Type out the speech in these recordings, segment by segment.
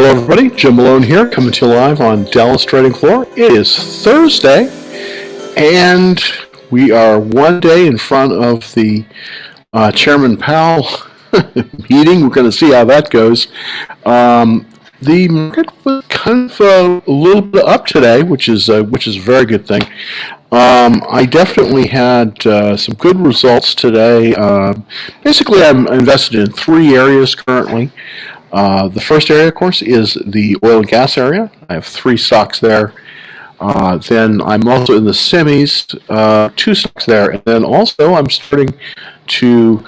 Hello, everybody. Jim Malone here, coming to you live on Dallas Trading Floor. It is Thursday, and we are one day in front of the Chairman Powell meeting. We're going to see how that goes. The market was kind of a little bit up today, which is a very good thing. I definitely had some good results today. Basically, I'm invested in three areas currently. The first area, of course, is the oil and gas area. I have three stocks there. Then I'm also in the semis, two stocks there. And then also I'm starting to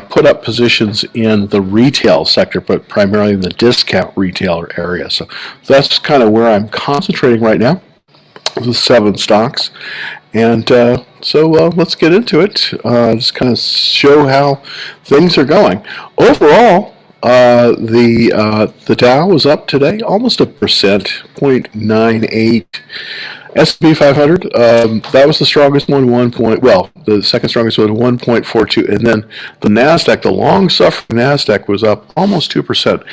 put up positions in the retail sector, but primarily in the discount retailer area. So that's kind of where I'm concentrating right now with 7 stocks. And so let's get into it. Just kind of show how things are going. Overall, the Dow was up today, almost 1%, 0.98. S&P 500, that was the strongest one, the second strongest one, 1.42, and then the Nasdaq, the long-suffering Nasdaq, was up almost 2%,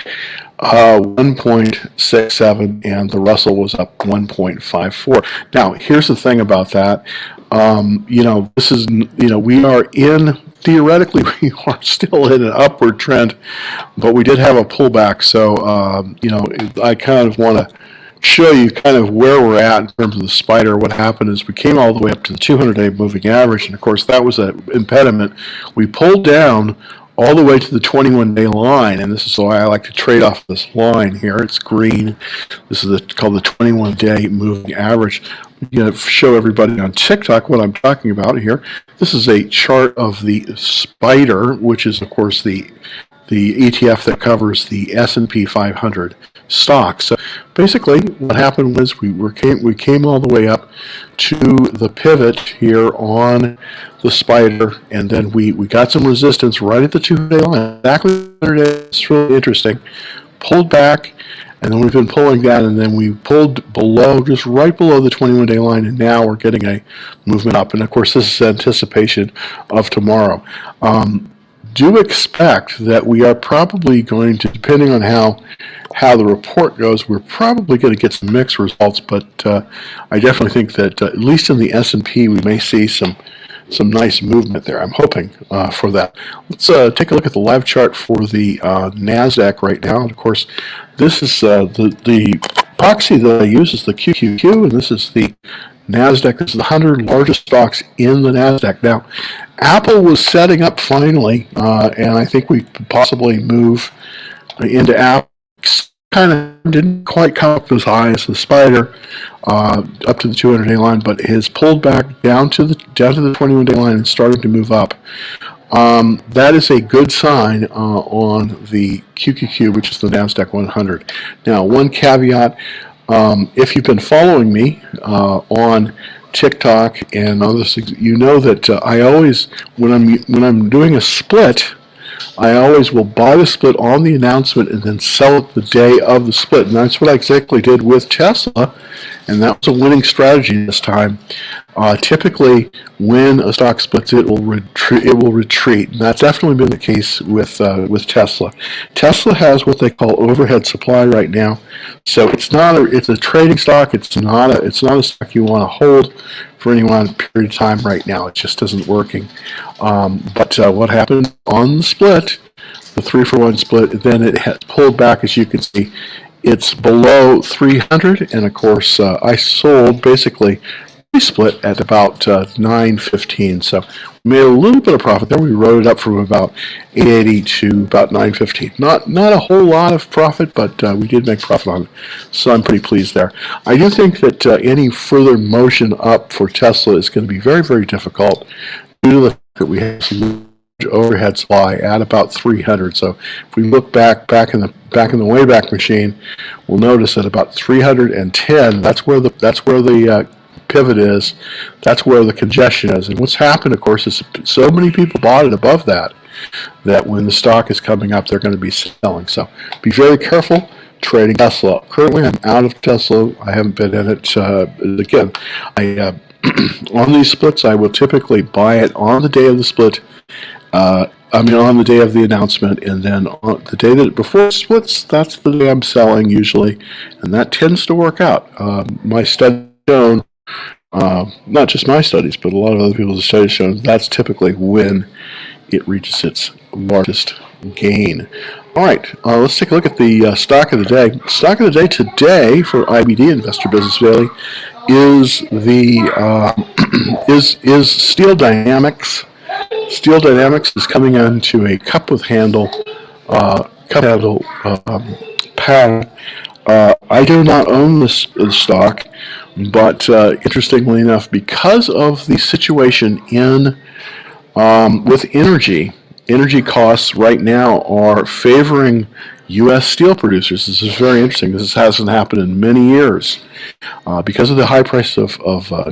1.67, and the Russell was up 1.54. Now, here's the thing about that. This is, we are theoretically, we are still in an upward trend, but we did have a pullback. So, I kind of want to show you kind of where we're at in terms of the spider. What happened is we came all the way up to the 200-day moving average, and of course that was an impediment. We pulled down all the way to the 21-day line, and this is why I like to trade off this line here. It's green. This is called the 21-day moving average. I'm going to show everybody on TikTok what I'm talking about here. This is a chart of the spider, which is, of course, the ETF that covers the S&P 500 stocks. So basically, what happened was we came all the way up to the pivot here on the spider, and then we got some resistance right at the 200-day line. Exactly 200 days. It's really interesting. Pulled back, and then we've been pulling that, and then we pulled below, just right below the 21-day line, and now we're getting a movement up. And of course, this is anticipation of tomorrow. Do expect that we are probably going to, depending on how the report goes, we're probably going to get some mixed results, but I definitely think that at least in the S&P we may see some nice movement there. I'm hoping for that. Let's take a look at the live chart for the Nasdaq right now. And of course, this is the proxy that I use is the QQQ, and this is the Nasdaq. This is the 100 largest stocks in the Nasdaq. Now, Apple was setting up finally, and I think we could possibly move into Apple. Kind of didn't quite come up as high as the spider up to the 200-day line, but has pulled back down to the 21-day line and starting to move up. That is a good sign on the QQQ, which is the Nasdaq 100. Now, one caveat. If you've been following me on TikTok and other things, you know that I always, when I'm doing a split, I always will buy the split on the announcement and then sell it the day of the split. And that's what I exactly did with Tesla, and that was a winning strategy this time. Typically, when a stock splits, it will retreat, and that's definitely been the case with Tesla. Tesla has what they call overhead supply right now, so it's a trading stock. It's not a stock you want to hold for any long period of time right now. It just isn't working. But what happened on the split, the 3-for-1 split, then it has pulled back, as you can see. It's below 300, and of course I sold basically split at about 9.15, so we made a little bit of profit there. We rode it up from about 8.80 to about 9.15. Not a whole lot of profit, but we did make profit on it, so I'm pretty pleased there. I do think that any further motion up for Tesla is going to be very, very difficult due to the fact that we have some overhead supply at about 300. So if we look back in the Wayback Machine, we'll notice that about 310. That's where the pivot is. That's where the congestion is. And what's happened, of course, is so many people bought it above that when the stock is coming up, they're going to be selling. So be very careful trading Tesla. Currently, I'm out of Tesla. I haven't been in it. Again, on these splits, I will typically buy it on the day of the split I mean, on the day of the announcement, and then on the day that before it splits, that's the day I'm selling usually, and that tends to work out. My study shown, not just my studies, but a lot of other people's studies shown, that's typically when it reaches its largest gain. All right, let's take a look at the stock of the day. Stock of the day today for IBD Investor Business Daily is the is Steel Dynamics. Steel Dynamics is coming onto a cup with handle pattern. I do not own this stock, but interestingly enough, because of the situation in with energy costs right now are favoring U.S. steel producers. This is very interesting. This hasn't happened in many years. Because of the high price of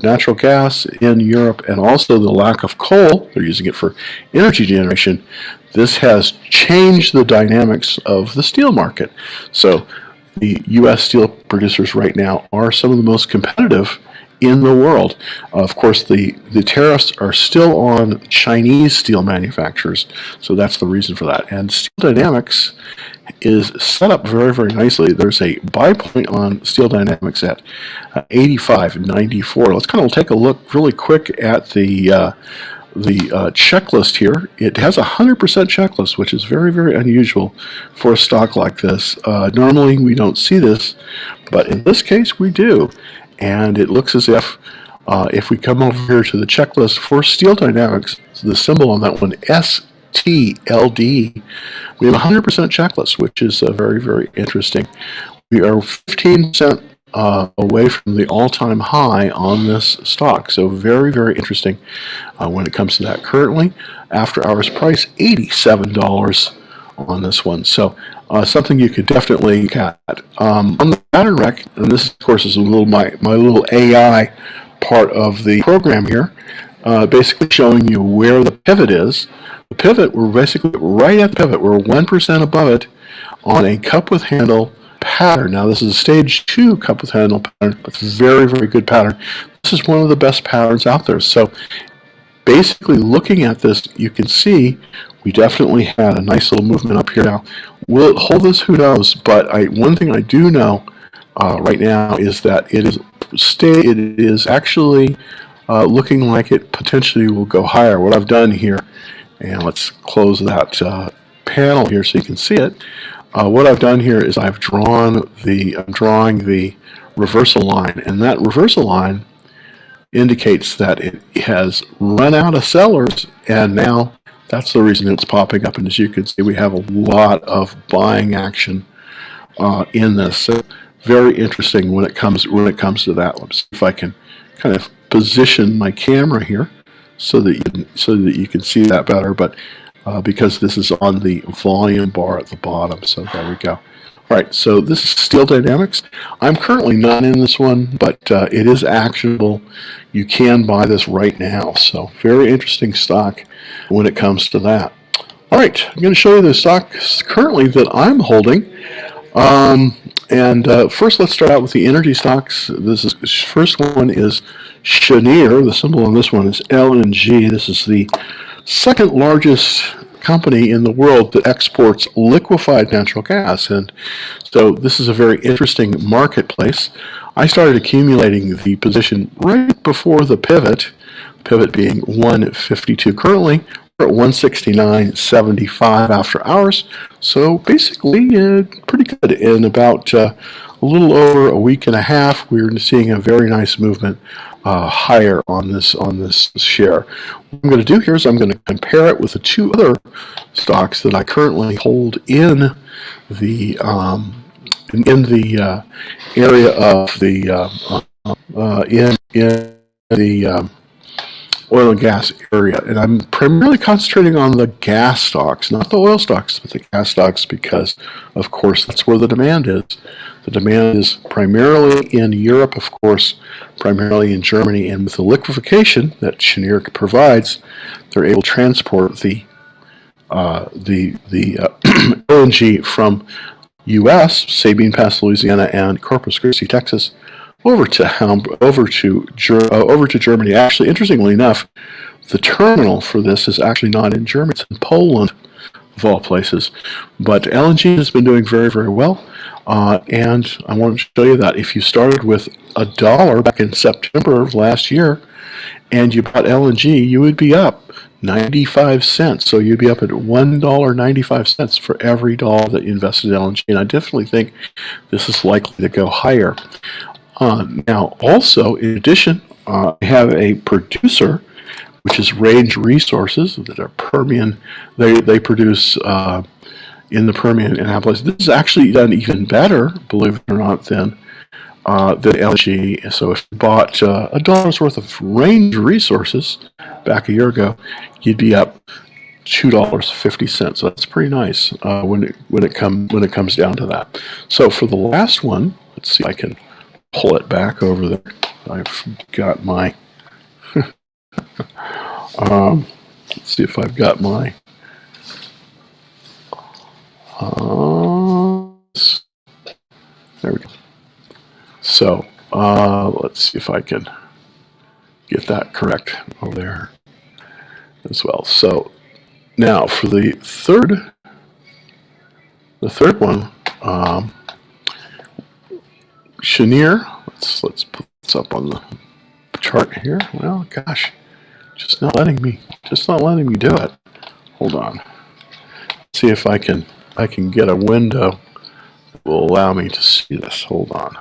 natural gas in Europe and also the lack of coal, they're using it for energy generation, this has changed the dynamics of the steel market. So the U.S. steel producers right now are some of the most competitive in the world. Of course, the tariffs are still on Chinese steel manufacturers, so that's the reason for that. And Steel Dynamics is set up very, very nicely. There's a buy point on Steel Dynamics at 85.94. Let's kind of take a look really quick at the checklist here. It has a 100% checklist, which is very, very unusual for a stock like this. Normally, we don't see this, but in this case, we do. And it looks as if we come over here to the checklist for Steel Dynamics, the symbol on that one, STLD, we have a 100% checklist, which is very, very interesting. We are 15% away from the all-time high on this stock. So very, very interesting when it comes to that. Currently, after hours price, $87 on this one. So something you could definitely look at. On the pattern rec, and this of course is a little my little AI part of the program here, basically showing you where the pivot is. The pivot, we're basically right at the pivot. We're 1% above it on a cup with handle pattern. Now this is a stage 2 cup with handle pattern. It's a very, very good pattern. This is one of the best patterns out there. So basically looking at this, you can see we definitely had a nice little movement up here. Now, will it hold this? Who knows? But one thing I do know right now is that it is actually looking like it potentially will go higher. What I've done here, and let's close that panel here so you can see it. What I've done here is I'm drawing the reversal line, and that reversal line indicates that it has run out of sellers, and now that's the reason it's popping up. And as you can see, we have a lot of buying action in this. So very interesting when it comes to that. Let's see if I can kind of position my camera here so that you can see that better. But because this is on the volume bar at the bottom, so there we go. All right, so this is Steel Dynamics. I'm currently not in this one, but it is actionable. You can buy this right now. So very interesting stock when it comes to that. All right, I'm going to show you the stocks currently that I'm holding. First, let's start out with the energy stocks. First one is Cheniere. The symbol on this one is LNG. This is the second largest company in the world that exports liquefied natural gas, and so this is a very interesting marketplace. I started accumulating the position right before the pivot being 152. Currently we're at 169.75 after hours, so basically pretty good. In about a little over a week and a half, we're seeing a very nice movement higher on this share. What I'm going to do here is I'm going to compare it with the two other stocks that I currently hold in the area of the oil and gas area, and I'm primarily concentrating on the gas stocks, not the oil stocks, but the gas stocks, because of course that's where the demand is. The demand is primarily in Europe, of course, primarily in Germany, and with the liquefaction that Cheniere provides, they're able to transport the LNG from U.S., Sabine Pass, Louisiana, and Corpus Christi, Texas, over to Germany. Actually, interestingly enough, the terminal for this is actually not in Germany, it's in Poland, of all places. But LNG has been doing very, very well. And I want to show you that if you started with $1 back in September of last year and you bought LNG, you would be up 95 cents. So you'd be up at $1.95 for every dollar that you invested in LNG. And I definitely think this is likely to go higher. Now, also, in addition, I have a producer, which is Range Resources, that are Permian. They produce in the Permian and Appalachia. This is actually done even better, believe it or not, than LNG. So if you bought $1 worth of Range Resources back a year ago, you'd be up $2.50. So that's pretty nice when it comes down to that. So for the last one, let's see if I can pull it back over there. I've got my let's see if I've got my there we go. So let's see if I can get that correct over there as well. So now for the third one, Cheniere. Let's put this up on the chart here. Well, gosh, just not letting me do it. Hold on. Let's see if I can get a window that will allow me to see this. Hold on.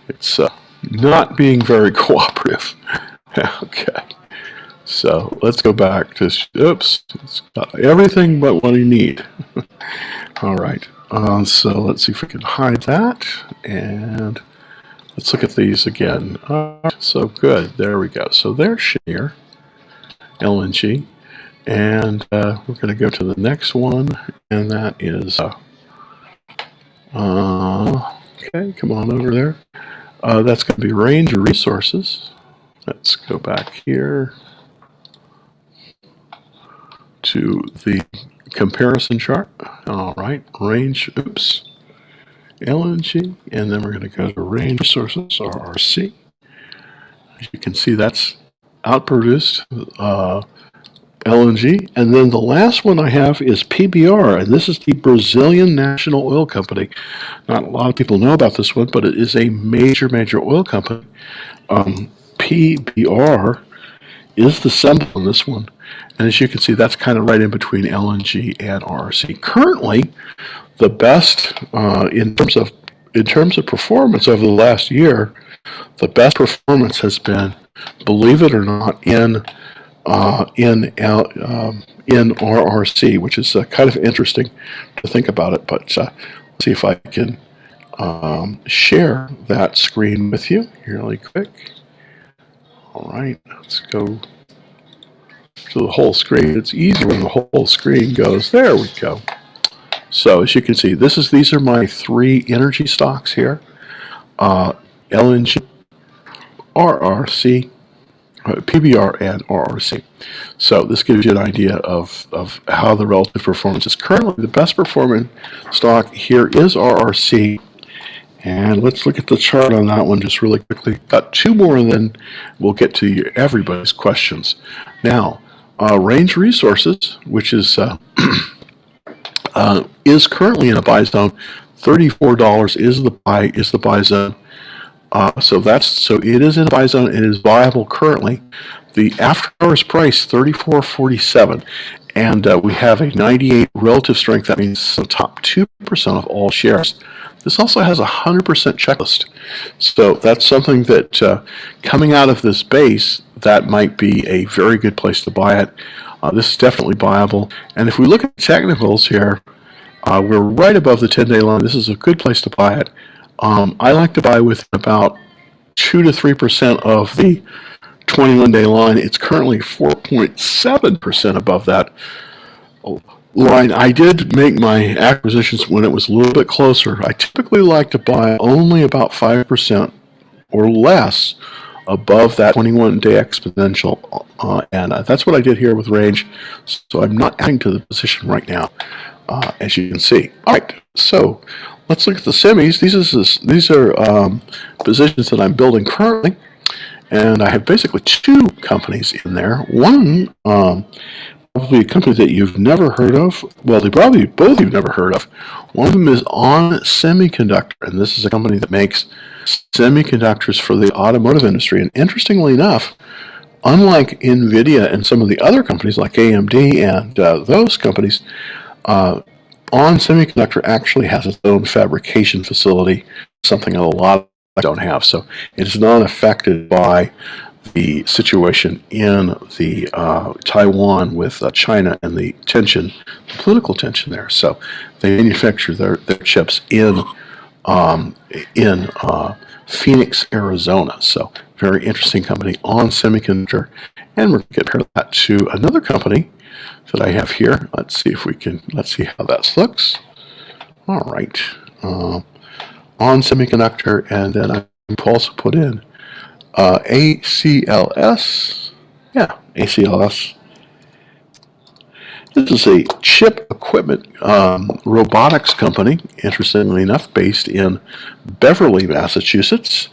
It's not being very cooperative. Okay. So let's go back to, oops, it's got everything but what you need. All right. So let's see if we can hide that, and let's look at these again. So good. There we go. So there's Cheniere LNG, and we're going to go to the next one, and that is okay. Come on over there. That's going to be Range Resources. Let's go back here to the comparison chart. All right, Range, oops, LNG, and then we're going to go to Range Resources, RRC. As you can see, that's outproduced LNG. And then the last one I have is PBR, and this is the Brazilian National Oil Company. Not a lot of people know about this one, but it is a major, major oil company. PBR is the symbol on this one. And as you can see, that's kind of right in between LNG and RRC. Currently, the best in terms of performance over the last year, the best performance has been, believe it or not, in RRC, which is kind of interesting to think about it. But let's see if I can share that screen with you really quick. All right, let's go to the whole screen. It's easier when the whole screen goes. There we go. So as you can see, these are my three energy stocks here: LNG, RRC, PBR, and RRC. So this gives you an idea of how the relative performance is. Currently, the best performing stock here is RRC. And let's look at the chart on that one just really quickly. Got two more, and then we'll get to everybody's questions. Now, Range Resources, which is currently in a buy zone. $34 is the buy zone. So it is in a buy zone. It is viable currently. The after hours price $34.47, and we have a 98 relative strength. That means the top 2% of all shares. This also has a 100% checklist. So that's something that coming out of this base, that might be a very good place to buy it. This is definitely viable. And if we look at technicals here, we're right above the 10-day line. This is a good place to buy it. I like to buy with about 2 to 3% of the 21-day line. It's currently 4.7% above that line. I did make my acquisitions when it was a little bit closer. I typically like to buy only about 5% or less above that 21-day exponential, and that's what I did here with Range. So I'm not adding to the position right now, as you can see. All right, so let's look at the semis. These are positions that I'm building currently, And I have basically two companies in there. One, probably a company that you've never heard of. Well, they probably both you've never heard of. One of them is On Semiconductor, and this is a company that makes semiconductors for the automotive industry. And interestingly enough, unlike NVIDIA and some of the other companies like AMD and those companies, On Semiconductor actually has its own fabrication facility, something a lot don't have. So it is not affected by the situation in the Taiwan with China and the tension, the political tension there. So they manufacture their chips in Phoenix, Arizona. So very interesting company, On Semiconductor. And we're going to compare that to another company that I have here. Let's see how that looks. All right. On Semiconductor, and then I can also put in ACLS. Yeah, ACLS. This is a chip equipment robotics company, interestingly enough, based in Beverly, Massachusetts.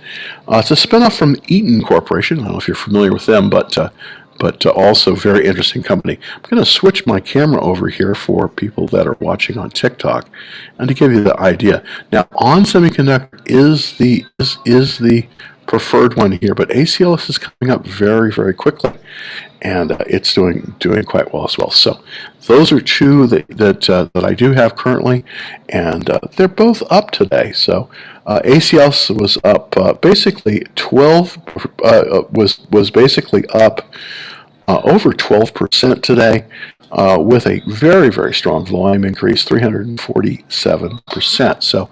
It's a spinoff from Eaton Corporation. I don't know if you're familiar with them, but also very interesting company. I'm going to switch my camera over here for people that are watching on TikTok, and to give you the idea. Now, On Semiconductor is the preferred one here, but ACLS is coming up very, very quickly, and it's doing quite well as well. So those are two that I do have currently, and they're both up today. So ACLS was up basically 12 was basically up over 12% today, with a very, very strong volume increase, 347%. So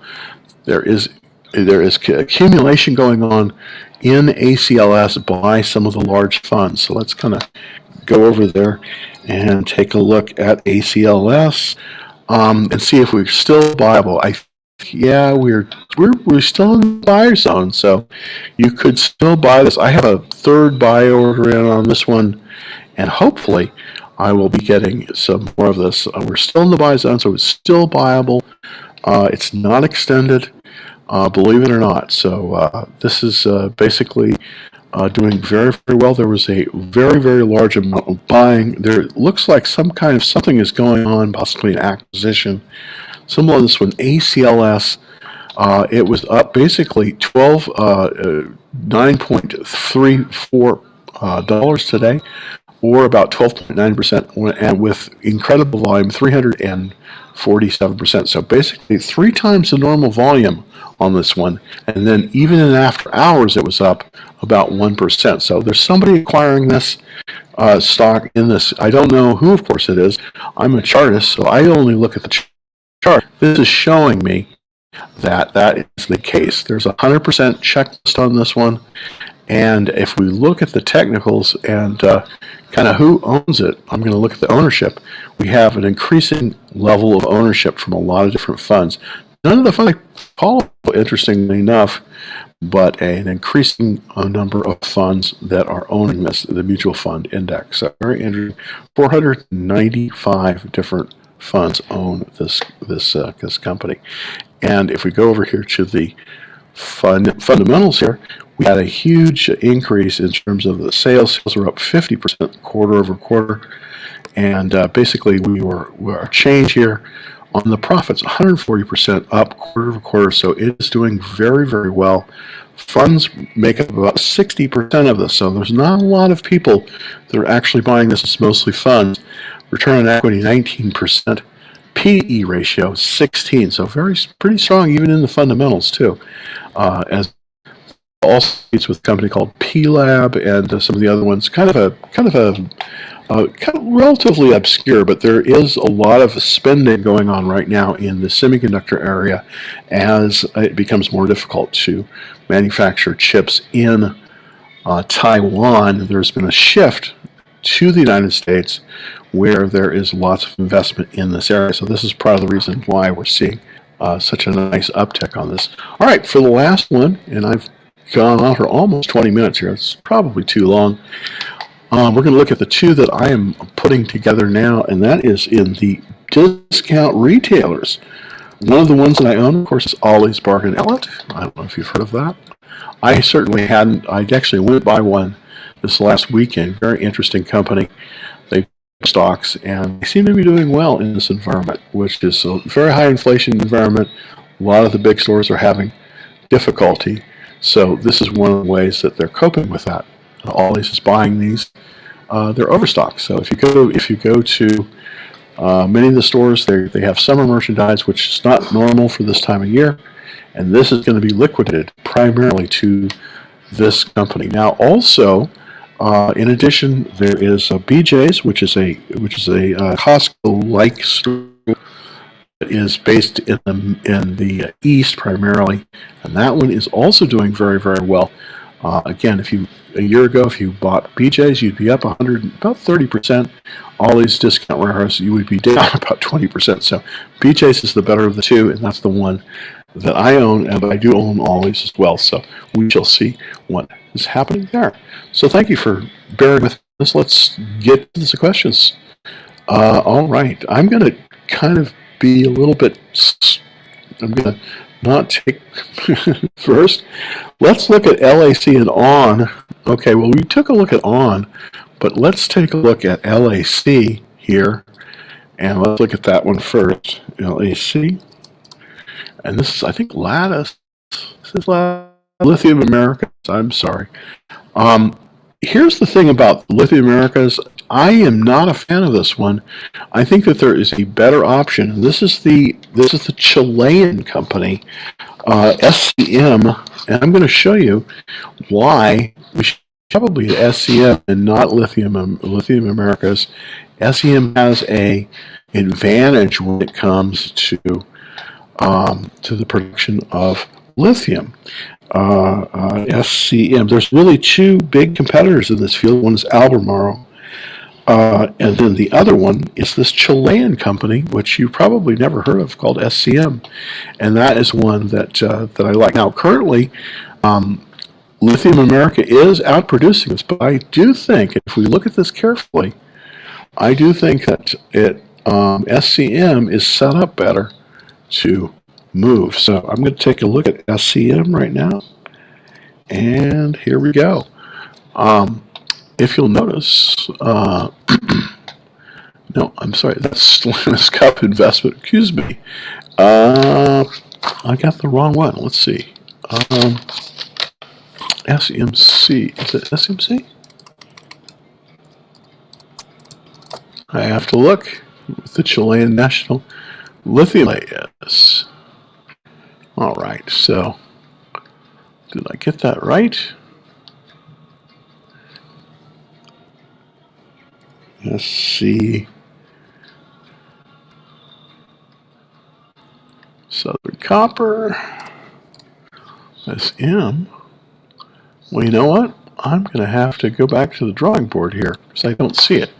there is accumulation going on in ACLS by some of the large funds. So let's kind of go over there and take a look at ACLS and see if we're still viable. Yeah, we're still in the buyer zone, so you could still buy this. I have a third buy order in on this one, and hopefully I will be getting some more of this. We're still in the buy zone, so it's still buyable. It's not extended, believe it or not. So this is basically doing very, very well. There was a very, very large amount of buying. There looks like something is going on, possibly an acquisition. Similar to this one, ACLS, it was up basically $9.34 today, or about 12.9%, and with incredible volume, 347%. So basically 3 times the normal volume on this one, and then even in after hours it was up about 1%. So there's somebody acquiring this stock in this. I don't know who, of course, it is. I'm a chartist, so I only look at the chart. This is showing me that is the case. There's a 100% checklist on this one, and if we look at the technicals and kind of who owns it, I'm going to look at the ownership. We have an increasing level of ownership from a lot of different funds. None of the funds follow, interestingly enough, but an increasing number of funds that are owning the mutual fund index. So very interesting. 495 different funds own this company. And if we go over here to the fundamentals here, we had a huge increase in terms of the sales. Sales were up 50% quarter over quarter, and basically our change here on the profits, 140% up quarter over quarter. So it is doing very, very well. Funds make up about 60% of this, so there's not a lot of people that are actually buying this. It's mostly funds. Return on equity, 19%. PE ratio, 16. So pretty strong even in the fundamentals too. As also it's with a company called P Lab and some of the other ones. Kind of relatively obscure, but there is a lot of spending going on right now in the semiconductor area as it becomes more difficult to manufacture chips in Taiwan. There's been a shift to the United States where there is lots of investment in this area. So this is part of the reason why we're seeing such a nice uptick on this. All right, for the last one, and I've gone on for almost 20 minutes here. It's probably too long. We're going to look at the two that I am putting together now, and that is in the discount retailers. One of the ones that I own, of course, is Ollie's Bargain Outlet. I don't know if you've heard of that. I certainly hadn't. I actually went by one this last weekend. Very interesting company. They stocks, and they seem to be doing well in this environment, which is a very high inflation environment. A lot of the big stores are having difficulty, so this is one of the ways that they're coping with that. Ollie's is buying these. They're overstocked. So if you go to many of the stores, they have summer merchandise, which is not normal for this time of year, and this is going to be liquidated primarily to this company. Now, also, in addition, there is BJ's, which is a Costco-like store that is based in the East primarily, and that one is also doing very, very well. Again, a year ago, if you bought BJ's, you'd be up about 30%. Ollie's Discount Warehouse, you would be down about 20%. So BJ's is the better of the two, and that's the one that I own, and I do own Ollie's as well. So we shall see what is happening there. So thank you for bearing with us. Let's get to the questions. All right, I'm going to kind of be a little bit. I'm going to not take first. Let's look at LAC and ON. Okay, well, we took a look at ON, but let's take a look at LAC here, and let's look at that one first. LAC, and this is, I think, Lattice. This is Lithium Americas. I'm sorry. Here's the thing about Lithium Americas. I am not a fan of this one. I think that there is a better option. This is the Chilean company, SCM, and I'm going to show you why we should probably SCM and not Lithium Americas. SCM has a advantage when it comes to the production of lithium. SCM. There's really two big competitors in this field. One is Albemarle. And then the other one is this Chilean company, which you probably never heard of, called SCM, and that is one that I like. Now, currently, Lithium America is outproducing this, but I do think, if we look at this carefully, I do think that SCM is set up better to move. So I'm going to take a look at SCM right now, and here we go. If you'll notice, no, I'm sorry, that's Slanus Cup Investment. Excuse me. I got the wrong one. Let's see. SMC. Is it SMC? I have to look with the Chilean National Lithium. Yes. All right. So, did I get that right? Let's see. Southern Copper. SM. Well, you know what? I'm going to have to go back to the drawing board here because I don't see it.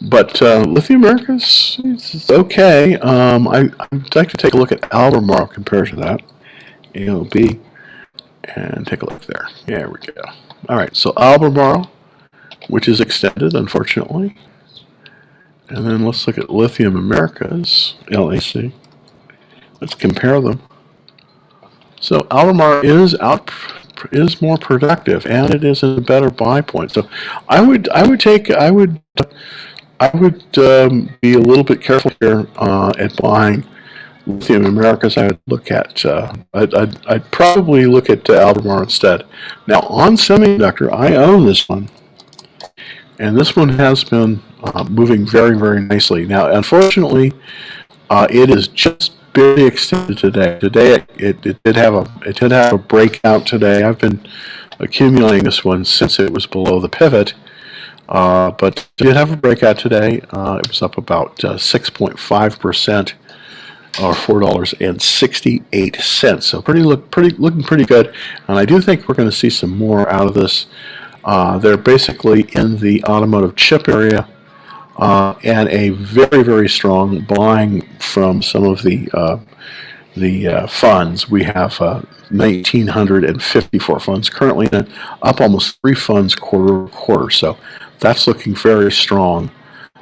But Lithium Americas, it's okay. I'd like to take a look at Albemarle compared to that. ALB. And take a look there. There we go. All right, so Albemarle, which is extended, unfortunately. And then let's look at Lithium Americas, LAC. Let's compare them. So Albemarle is more productive, and it is a better buy point. So I would be a little bit careful here at buying Lithium Americas. I would look at I'd probably look at Albemarle instead. Now on semiconductor, I own this one. And this one has been moving very, very nicely. Now, unfortunately, it is just barely extended today. Today, it did have a breakout today. I've been accumulating this one since it was below the pivot, but it did have a breakout today. It was up about 6.5%, or $4.68. So looking pretty good. And I do think we're going to see some more out of this. They're basically in the automotive chip area, and a very, very strong buying from some of the funds. We have 1,954 funds currently, up almost 3 funds quarter. So that's looking very strong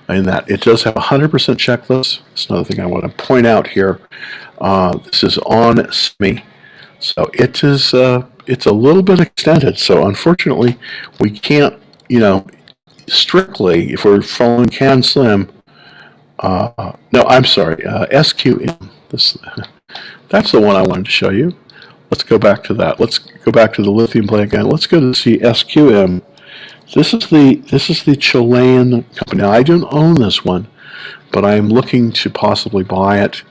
in that it does have a 100% checklist. That's another thing I want to point out here. This is on SME, so it is it's a little bit extended. So unfortunately, we can't, strictly, if we're following Can Slim. No, I'm sorry, SQM. That's the one I wanted to show you. Let's go back to that. Let's go back to the lithium play again. Let's go to see SQM. This is the Chilean company. Now, I don't own this one, but I am looking to possibly buy it.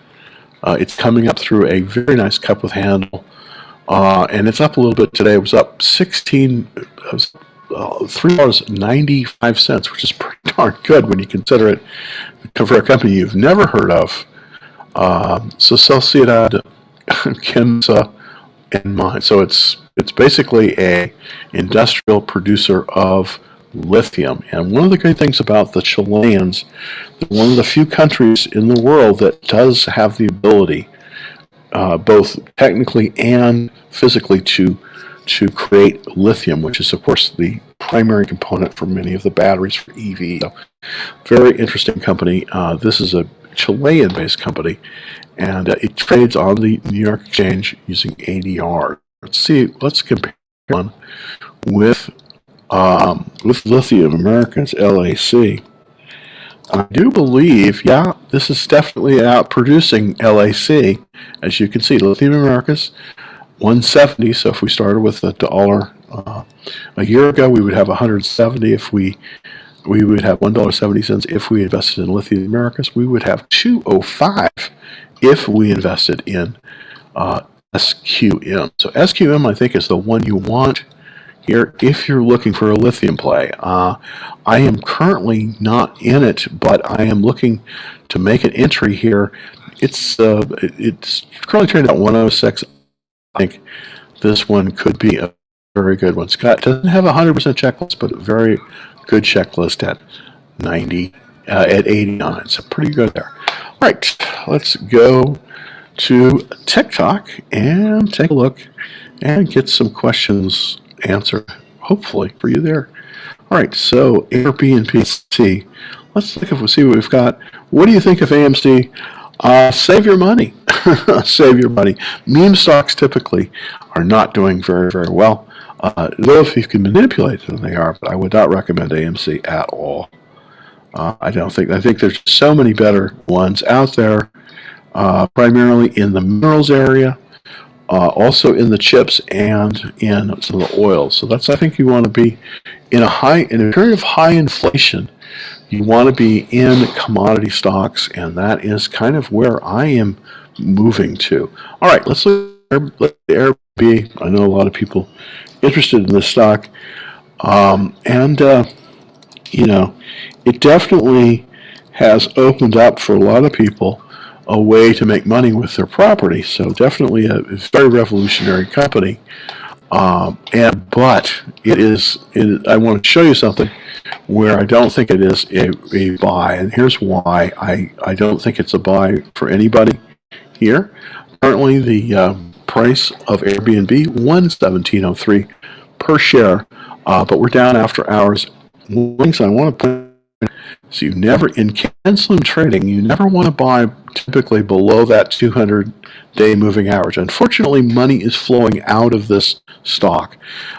It's coming up through a very nice cup with handle, and it's up a little bit today. It was up $3.95, which is pretty darn good when you consider it for a company you've never heard of. So Sociedad Química in mind. So it's basically a industrial producer of lithium. And one of the great things about the Chileans, they're one of the few countries in the world that does have the ability, both technically and physically, to create lithium, which is of course the primary component for many of the batteries for EV. So, very interesting company. This is a Chilean-based company, and it trades on the New York Exchange using ADR. Let's compare one with Lithium Americas LAC. I do believe, yeah, this is definitely outproducing LAC. As you can see, Lithium Americas 170. So if we started with $1 a year ago, we would have 170. If we would have $1.70 if we invested in Lithium Americas. We would have 205 if we invested in SQM. So SQM, I think, is the one you want here if you're looking for a lithium play. I am currently not in it, but I am looking to make an entry here. It's currently trading at 106. I think this one could be a very good one. Scott doesn't have a 100% checklist, but a very good checklist at 89. So pretty good there. All right, let's go to TikTok and take a look and get some questions answered, hopefully, for you there. All right, so Airbnb. Let's look if we see what we've got. What do you think of AMC? Save your money. Save your money. Meme stocks typically are not doing very, very well. Though if you can manipulate them, they are, but I would not recommend AMC at all. I think there's so many better ones out there, primarily in the minerals area, also in the chips and in some of the oils. So I think you want to be in a period of high inflation. You want to be in commodity stocks, and that is kind of where I am moving to. All right, let's look at Airbnb. I know a lot of people interested in this stock, it definitely has opened up for a lot of people a way to make money with their property. So definitely a very revolutionary company. But I want to show you something where I don't think it is a buy, and here's why I don't think it's a buy for anybody here. Currently, the price of Airbnb $117.03 per share, but we're down after hours. One thing I want to put. So in Can Slim trading, you never want to buy typically below that 200-day moving average. Unfortunately, money is flowing out of this stock,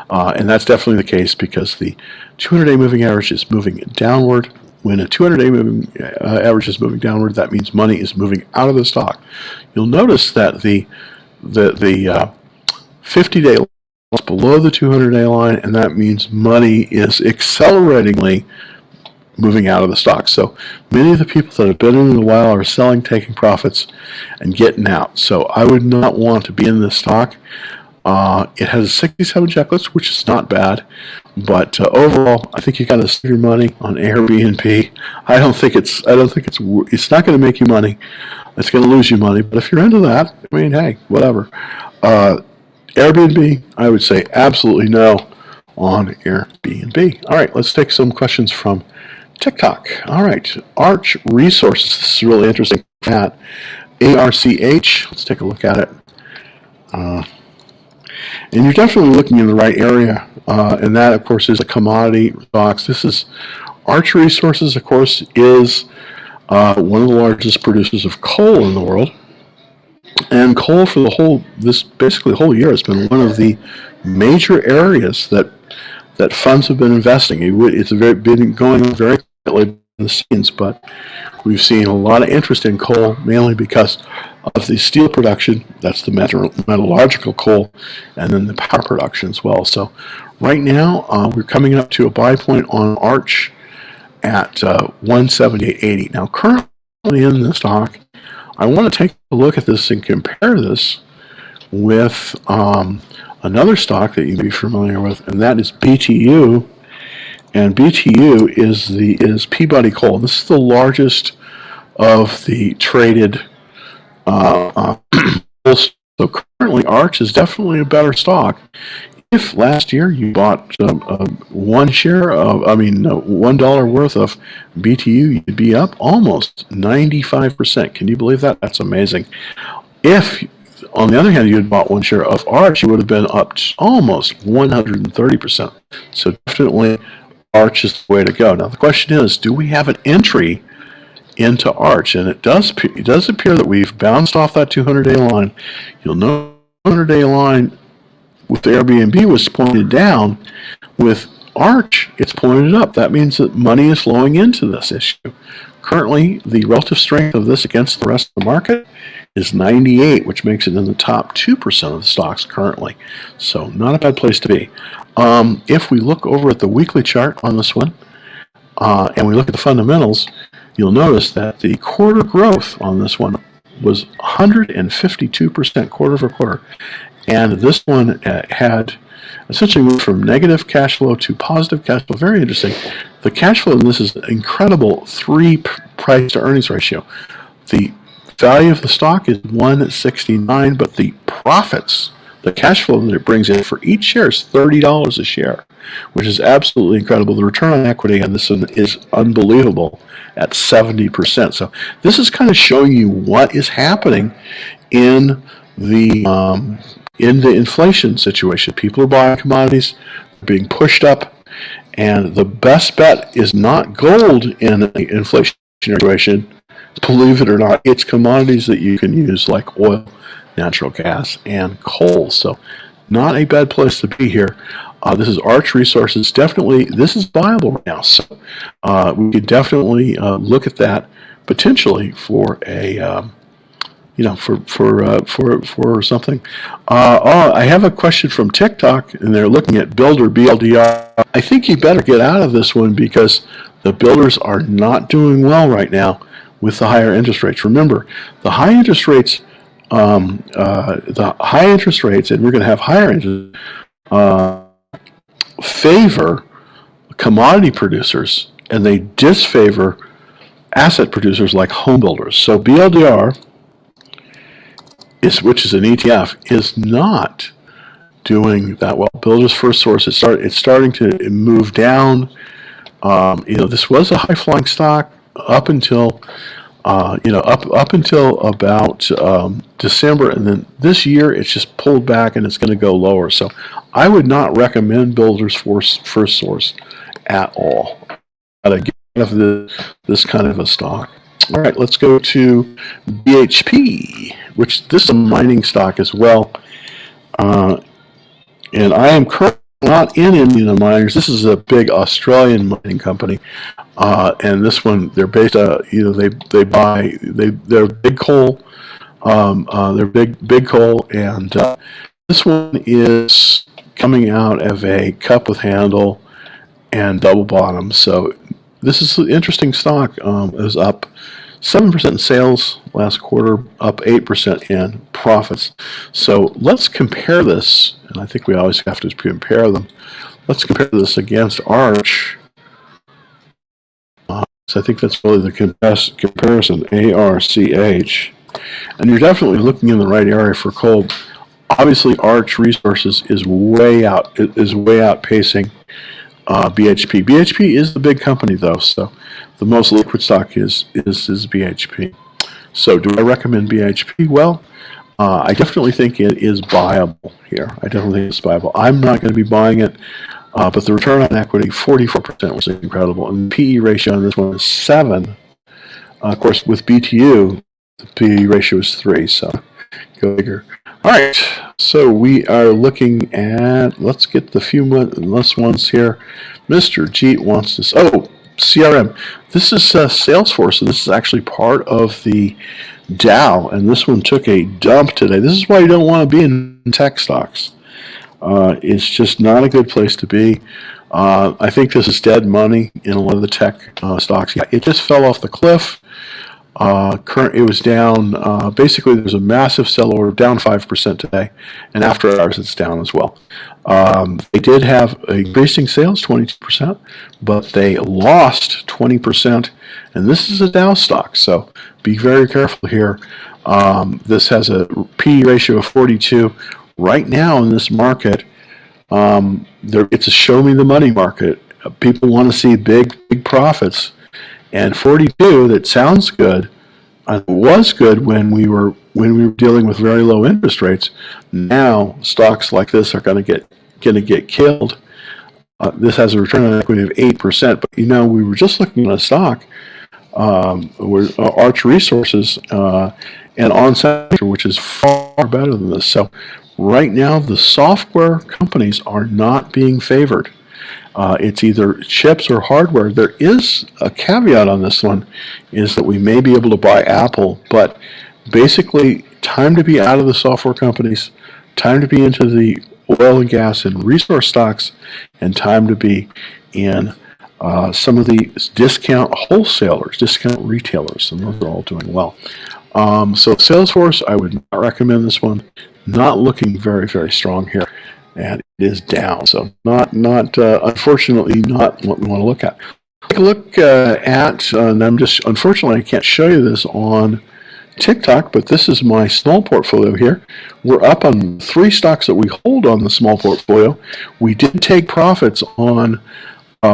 and that's definitely the case because the 200-day moving average is moving downward. When a 200-day moving average is moving downward, that means money is moving out of the stock. You'll notice that the 50-day line is below the 200-day line, and that means money is acceleratingly moving out of the stock. So many of the people that have been in it a while are selling, taking profits, and getting out. So I would not want to be in this stock. It has a 67 checklist, which is not bad, but overall, I think you got to save your money on Airbnb. It's not going to make you money. It's going to lose you money. But if you're into that, I mean, hey, whatever. Airbnb, I would say absolutely no on Airbnb. All right, let's take some questions from TikTok. All right, Arch Resources. This is really interesting. At ARCH. Let's take a look at it. And you're definitely looking in the right area, and that, of course, is a commodity stocks. This is Arch Resources, of course, is one of the largest producers of coal in the world. And coal for this basically whole year has been one of the major areas that funds have been investing. It's been going on very quietly in the scenes, but we've seen a lot of interest in coal, mainly because of the steel production. That's the metallurgical coal, and then the power production as well. So right now, we're coming up to a buy point on Arch at 178.80. Now, currently in the stock, I want to take a look at this and compare this with another stock that you'd be familiar with, and that is BTU. And BTU is Peabody Coal. This is the largest of the traded coals. So currently, Arch is definitely a better stock. If last year you bought $1 worth of BTU, you'd be up almost 95%. Can you believe that? That's amazing. If, on the other hand, you had bought 1 share of Arch, you would have been up almost 130%. So definitely, Arch is the way to go. Now the question is, do we have an entry into Arch? And it does appear that we've bounced off that 200-day line. You'll know the 200-day line with Airbnb was pointed down. With Arch, it's pointed up. That means that money is flowing into this issue. Currently, the relative strength of this against the rest of the market is 98, which makes it in the top 2% of the stocks currently. So not a bad place to be. If we look over at the weekly chart on this one, and we look at the fundamentals, you'll notice that the quarter growth on this one was 152% quarter over quarter. And this one had essentially moved from negative cash flow to positive cash flow. Very interesting. The cash flow in this is an incredible 3 price to earnings ratio. The value of the stock is 169, but the profits, the cash flow that it brings in for each share is $30 a share, which is absolutely incredible. The return on equity on this one is unbelievable at 70%. So this is kind of showing you what is happening in the inflation situation. People are buying commodities, being pushed up, and the best bet is not gold in an inflation situation. Believe it or not, it's commodities that you can use like oil, natural gas, and coal. So not a bad place to be here. This is Arch Resources. Definitely, this is viable right now. So we could definitely look at that potentially for a for something. I have a question from TikTok, and they're looking at Builder BLDR. I think you better get out of this one because the builders are not doing well right now with the higher interest rates. Remember, the high interest rates, and we're going to have higher interest, favor commodity producers, and they disfavor asset producers like home builders. So BLDR, which is an ETF, is not doing that well. Builders First Source, it's starting to move down. This was a high flying stock up until up until about December, and then this year it's just pulled back and it's going to go lower. So I would not recommend Builders First Source at all. Get out of this kind of a stock. All right, let's go to BHP, which this is a mining stock as well. And I am currently not in Indian miners. This is a big Australian mining company, and this one they're based. They're big coal. They're big coal, and this one is coming out of a cup with handle and double bottom. So this is an interesting stock. It was up 7% in sales last quarter, up 8% in profits. So let's compare this, and I think we always have to compare them. Let's compare this against Arch. So I think that's really the comparison, ARCH. And you're definitely looking in the right area for coal. Obviously, Arch Resources is way outpacing BHP. BHP is the big company, though, so the most liquid stock is BHP. So do I recommend BHP? Well, I definitely think it is viable here. I definitely think it's viable. I'm not going to be buying it. But the return on equity, 44%, was incredible. And the PE ratio on this one is 7. Of course, with BTU, the PE ratio is 3, so go bigger. All right, so we are looking at, let's get the few less ones here. Mr. Jeet wants this. Oh, CRM. This is Salesforce, and this is actually part of the Dow, and this one took a dump today. This is why you don't want to be in tech stocks. It's just not a good place to be. I think this is dead money in a lot of the tech stocks. Yeah, it just fell off the cliff. It was down, basically there's a massive sell order, down 5% today, and after hours it's down as well. They did have increasing sales, 22%, but they lost 20%, and this is a Dow stock, so be very careful here. This has a P/E ratio of 42. Right now in this market, it's a show me the money market. People want to see big profits. And 42, that sounds good. It was good when we were dealing with very low interest rates. Now stocks like this are going to get killed. This has a return on equity of 8%. But we were just looking at a stock, Arch Resources and On Center, which is far better than this. So right now the software companies are not being favored. It's either chips or hardware. There is a caveat on this one, is that we may be able to buy Apple, but basically time to be out of the software companies, time to be into the oil and gas and resource stocks, and time to be in some of the discount wholesalers, discount retailers, and those are all doing well. So Salesforce, I would not recommend this one. Not looking very, very strong here. And it is down, so unfortunately not what we want to look at. Take a look at, and unfortunately I can't show you this on TikTok, but this is my small portfolio here. We're up on 3 stocks that we hold on the small portfolio. We did take profits on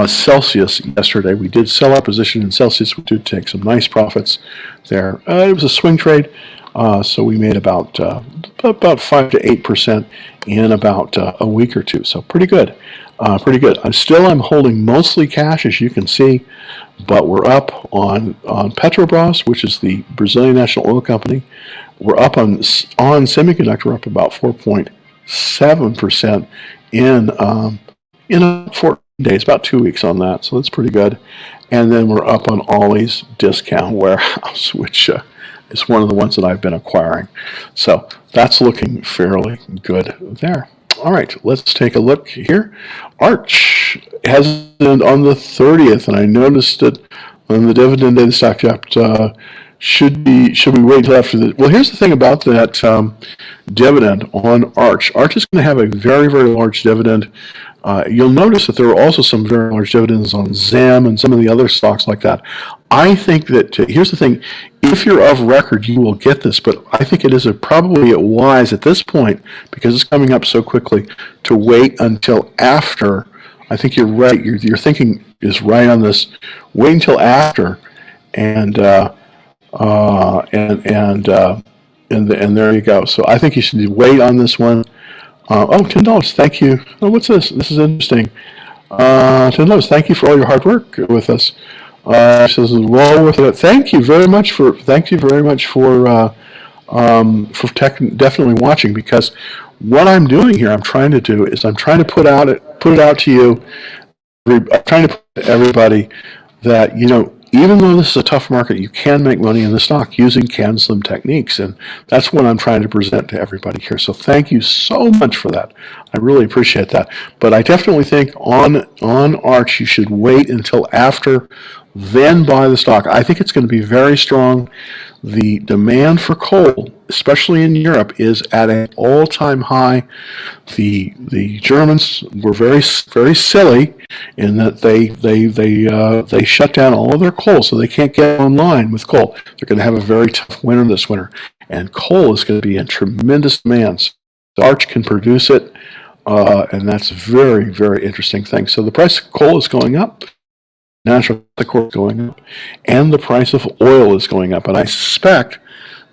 Celsius yesterday. We did sell our position in Celsius. We did take some nice profits there. It was a swing trade. So we made about 5 to 8% in about a week or two. So pretty good, pretty good. I'm holding mostly cash, as you can see, but we're up on Petrobras, which is the Brazilian national oil company. We're up on semiconductor, up about 4.7% in about 14 days, about 2 weeks on that. So that's pretty good. And then we're up on Ollie's discount warehouse, which is one of the ones that I've been acquiring. So that's looking fairly good there. All right, let's take a look here. Arch has been on the 30th, and I noticed that on the dividend day the stock dropped. Should we wait until after the? Well, here's the thing about that dividend on Arch. Arch is going to have a very, very large dividend. You'll notice that there are also some very large dividends on Zam and some of the other stocks like that. I think that, here's the thing, if you're of record, you will get this, but I think it is probably wise at this point, because it's coming up so quickly, to wait until after. I think you're right. Your thinking is right on this. Wait until after, and there you go. So I think you should wait on this one. $10. Thank you. Oh, what's this? This is interesting. $10. Thank you for all your hard work with us. Says well worth it. Thank you very much for definitely watching, because what I'm doing here, I'm trying to put it out to you. I'm trying to put to everybody that even though this is a tough market, you can make money in the stock using CanSlim techniques, and that's what I'm trying to present to everybody here. So thank you so much for that. I really appreciate that. But I definitely think on Arch, you should wait until after, then buy the stock. I think it's going to be very strong. The demand for coal, especially in Europe, is at an all-time high. The Germans were very, very silly in that they shut down all of their coal, so they can't get online with coal. They're going to have a very tough winter this winter, and coal is going to be in tremendous demand. So Arch can produce it, and that's a very, very interesting thing. So the price of coal is going up. Natural gas is going up, and the price of oil is going up. And I suspect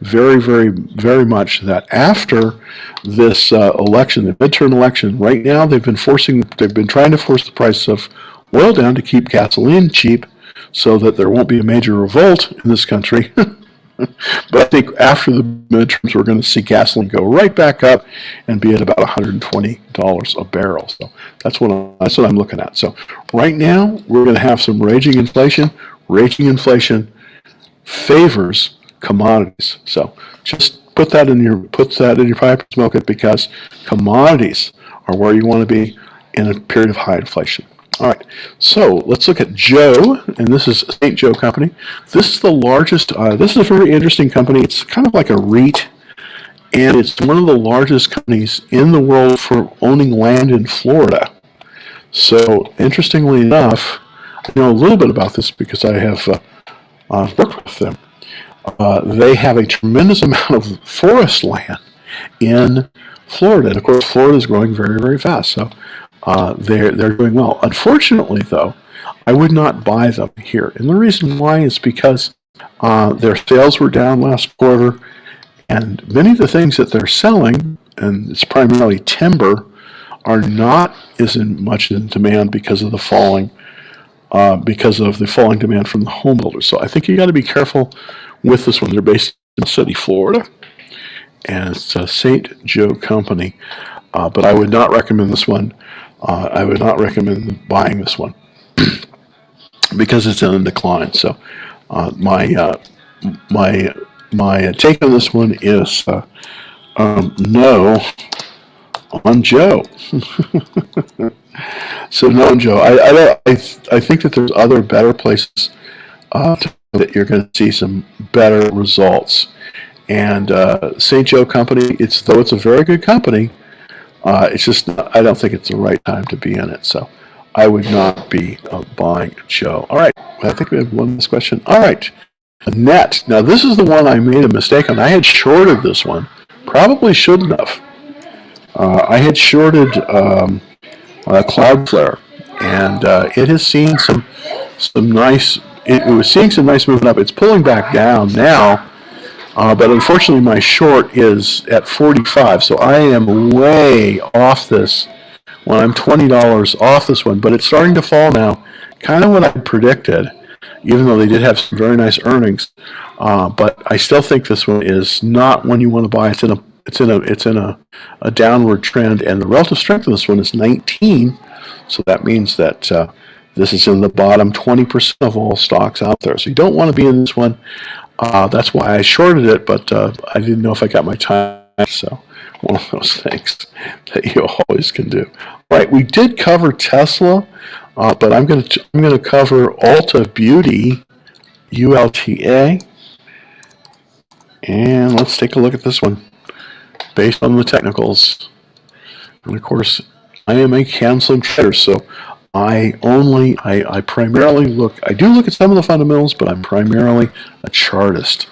very, very, very much that after this election, the midterm election, right now they've been trying to force the price of oil down to keep gasoline cheap, so that there won't be a major revolt in this country. But I think after the midterms, we're going to see gasoline go right back up and be at about $120 a barrel. So that's what I'm looking at. So right now, we're going to have some raging inflation. Raging inflation favors commodities. So just put that in your pipe and smoke it, because commodities are where you want to be in a period of high inflation. All right, so let's look at Joe, and this is St. Joe Company. This is the largest, this is a very interesting company. It's kind of like a REIT, and it's one of the largest companies in the world for owning land in Florida. So interestingly enough, I know a little bit about this because I have worked with them. They have a tremendous amount of forest land in Florida, and of course Florida is growing very, very fast. So they're doing well. Unfortunately, though, I would not buy them here, and the reason why is because their sales were down last quarter, and many of the things that they're selling, and it's primarily timber, are not as much in demand because of the falling demand from the home builders. So I think you got to be careful with this one. They're based in the city, Florida, and it's a St. Joe Company. But I would not recommend this one. I would not recommend buying this one because it's in a decline. So my take on this one is no on Joe. So no on Joe. I think that there's other better places that you're going to see some better results. And St. Joe Company, though it's a very good company, it's just, I don't think it's the right time to be in it. So I would not be buying Joe. All right, I think we have one last question. All right, Net. Now this is the one I made a mistake on. I had shorted this one. Probably shouldn't have. I had shorted Cloudflare, and it has seen some nice. It was seeing some nice movement up. It's pulling back down now. But unfortunately, my short is at 45, so I am way off this. Well, I'm $20 off this one, but it's starting to fall now. Kind of what I predicted, even though they did have some very nice earnings. But I still think this one is not one you want to buy. It's in a downward trend, and the relative strength of this one is 19. So that means that this is in the bottom 20% of all stocks out there. So you don't want to be in this one. That's why I shorted it, but I didn't know if I got my time. So one of those things that you always can do. All right, we did cover Tesla, but I'm going to cover Ulta Beauty, ULTA, and let's take a look at this one based on the technicals. And of course, I am a counseling trader, so I primarily look at some of the fundamentals, but I'm primarily a chartist.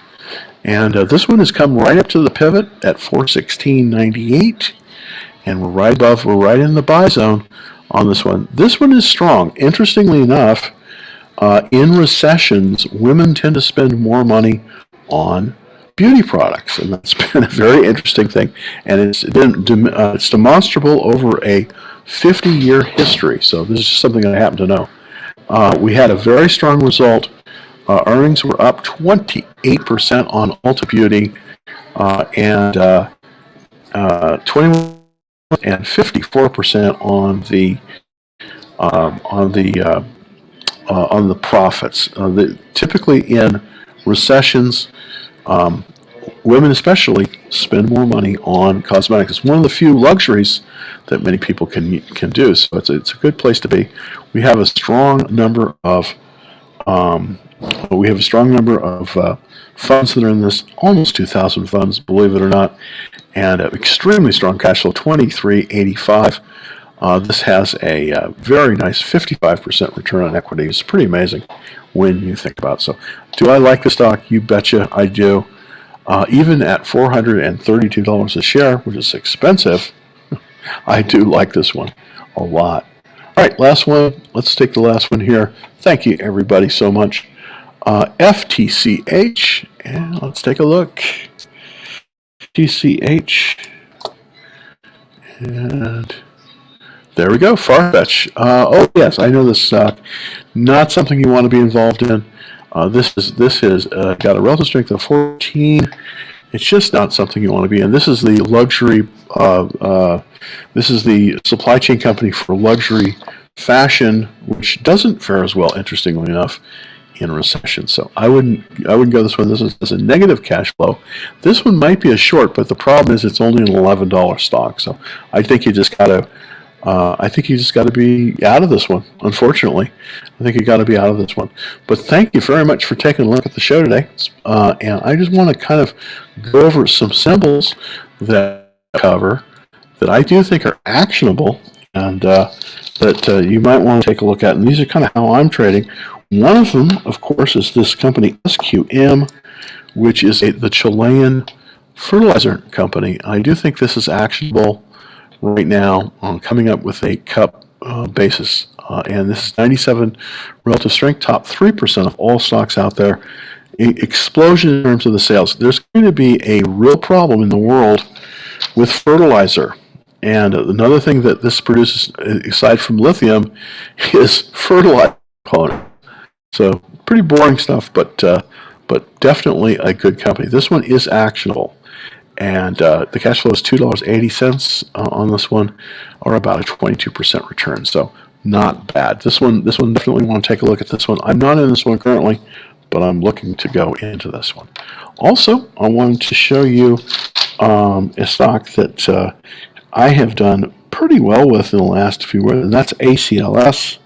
And this one has come right up to the pivot at 416.98, and we're right in the buy zone on this one. This one is strong. Interestingly enough, in recessions, women tend to spend more money on beauty products, and that's been a very interesting thing. And it's demonstrable over a 50-year history. So this is just something I happen to know. We had a very strong result. Earnings were up 28% on Ulta Beauty, and 21 and 54% on the profits. Typically in recessions, women especially spend more money on cosmetics. It's one of the few luxuries that many people can do. So it's a good place to be. We have a strong number of funds that are in this, almost 2,000 funds, believe it or not, and extremely strong cash flow, 23.85. This has a very nice 55% return on equity. It's pretty amazing when you think about it. So, do I like the stock? You betcha I do. Even at $432 a share, which is expensive, I do like this one a lot. All right, last one. Let's take the last one here. Thank you, everybody, so much. FTCH, and let's take a look. TCH. And there we go, Farfetch. Oh yes, I know this stock. Not something you want to be involved in. This is got a relative strength of 14. It's just not something you want to be in. This is the luxury. This is the supply chain company for luxury fashion, which doesn't fare as well, interestingly enough, in recession. So I wouldn't go this one. This is a negative cash flow. This one might be a short, but the problem is it's only an $11 stock. So I think you just got to. I think you just got to be out of this one, unfortunately. I think you got to be out of this one. But thank you very much for taking a look at the show today. And I just want to kind of go over some symbols that I cover that I do think are actionable and that you might want to take a look at. And these are kind of how I'm trading. One of them, of course, is this company SQM, which is the Chilean fertilizer company. I do think this is actionable right now on coming up with a cup basis. And this is 97 relative strength, top 3% of all stocks out there. Explosion in terms of the sales. There's going to be a real problem in the world with fertilizer. And another thing that this produces, aside from lithium, is fertilizer component. So pretty boring stuff, but definitely a good company. This one is actionable. And the cash flow is $2.80 on this one, or about a 22% return. So not bad. This one definitely want to take a look at this one. I'm not in this one currently, but I'm looking to go into this one. Also, I wanted to show you a stock that I have done pretty well with in the last few weeks, and that's ACLS.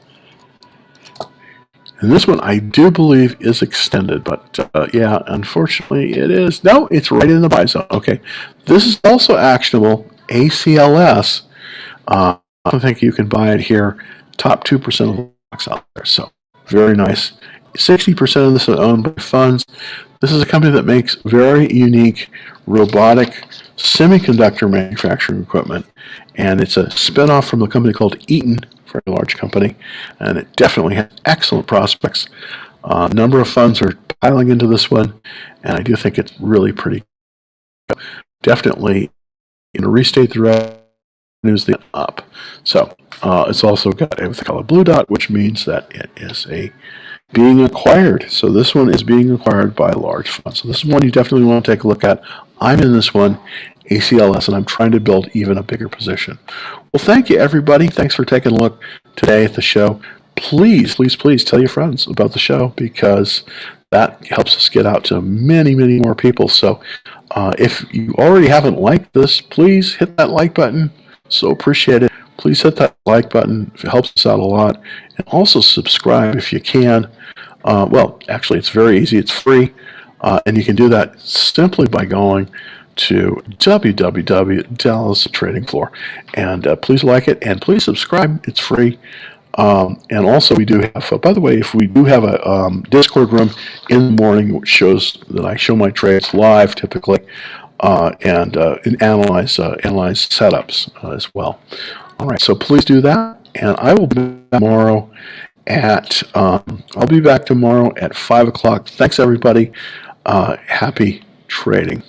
And this one I do believe is extended, but yeah, unfortunately it is. No, it's right in the buy zone. Okay, this is also actionable. ACLS. I think you can buy it here. Top 2% of the stocks out there. So very nice. 60% of this is owned by funds. This is a company that makes very unique robotic semiconductor manufacturing equipment, and it's a spinoff from a company called Eaton. Very large company, and it definitely has excellent prospects. A number of funds are piling into this one, and I do think it's really pretty good. Definitely, restate the revenues up. So it's also got a called blue dot, which means that it is being acquired. So this one is being acquired by a large fund. So this is one you definitely want to take a look at. I'm in this one, ACLS, and I'm trying to build even a bigger position. Well, thank you, everybody. Thanks for taking a look today at the show. Please, please, please tell your friends about the show, because that helps us get out to many, many more people. So if you already haven't liked this, please hit that like button. So appreciate it. Please hit that like button. It helps us out a lot. And also subscribe if you can. Well, actually, it's very easy. It's free. And you can do that simply by going to www.Dallas Trading Floor. And please like it and please subscribe. It's free. And also we do have, by the way, if we do have a Discord room in the morning, which shows that I show my trades live typically, and analyze setups as well. All right, so please do that. And I will be back tomorrow at I'll be back tomorrow at 5 o'clock. Thanks, everybody. Happy trading.